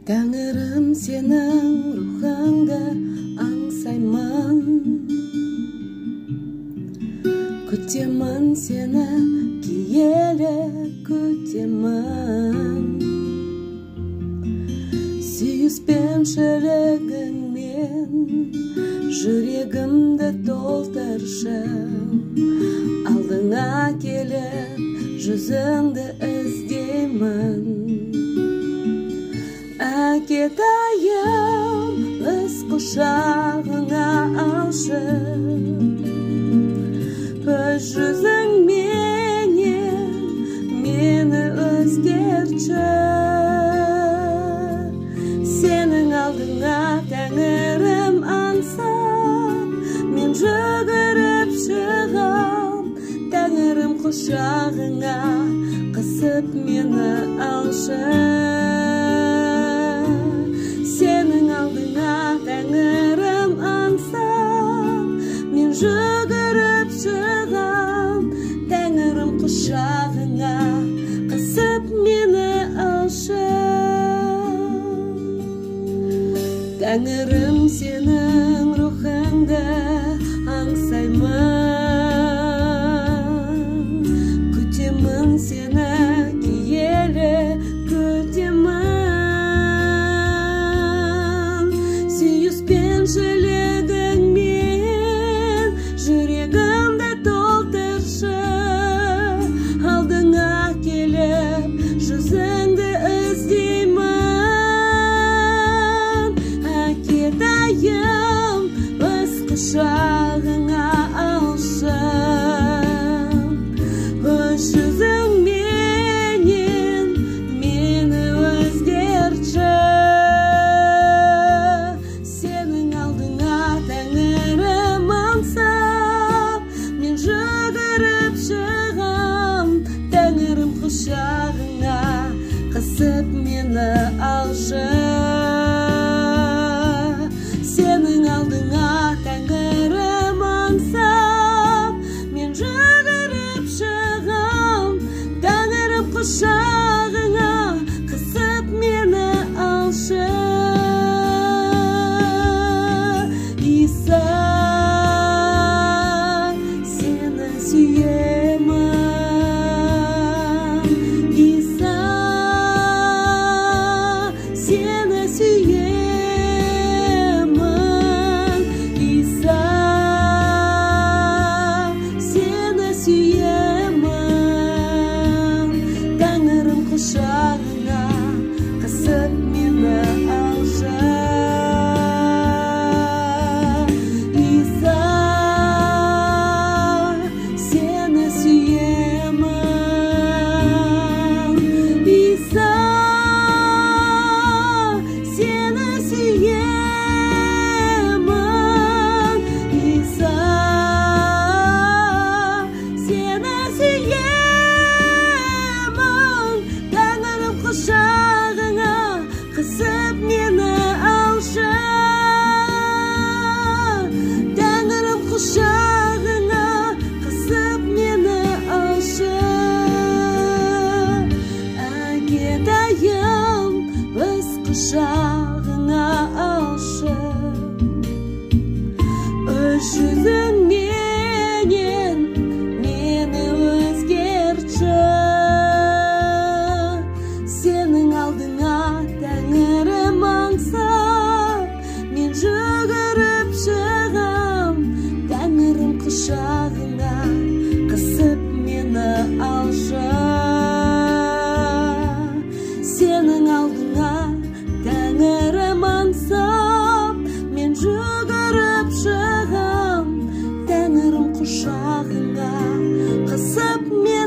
Тәңірім сенің рухыңды аңсаймын, күтемін сені, киелі күтемін. Сүйіспеншілігіңмен жүрегімді толтыршы, алдыңа келіп жүзіңді іздеймін. Әкетайым өз құшағыңа алшы, өз жүзіңменен мені өзгертші. Сенің алдыңа тәңірім аңсап, мен жүгіріп шығам. Тәңірім құшағыңа қысып мені алшы. Сенің алдыңа тәңірім аңсап, мен жүгіріп шығам. Тәңірім құшағыңа қысып мені алшы. Тәңірім сенің рухыңды аңсаймын, күтемін сені, киелі күтемін. Сүйіспеншілігіңмен жүрегімді толтыршы, алдыңа келіп жүзіңді іздеймін. Әкетайым өз құшағыңа алшы, өз жүзіңменен мені өзгертші. Сенің алдыңа тәңірім аңсап, мен жүгіріп шығам. Тәңірім құшағыңа қысып мені алшы. Сенің алдыңа тәңірім аңсап, мен жүгіріп шығам. Тәңірім құшағыңа қысып мені алшы. Иса, сені сүйемін. Иса, сені сүйемін. Иса, сені сүйемін. Тәңірім құшағыңа қысып мені алшы. Иса, сені сүйемін. Иса, сені сүйемін. Иса, сені сүйемін. Тәңірім құшағыңа қысып мені алшы. Тәңірім құшағыңа қысып мені алшы. Әкетайым өз құшағыңа алшы, өз жүзіңменен мені өзгертші. Сенің алдыңа тәңірім аңсап, мен жүгіріп шығам. Тәңірім құшағыңа қысып мені алшы. Сенің алдыңа тәңірім аңсап, мен жүгіріп шығам. Тәңірім құшағыңа қысып мені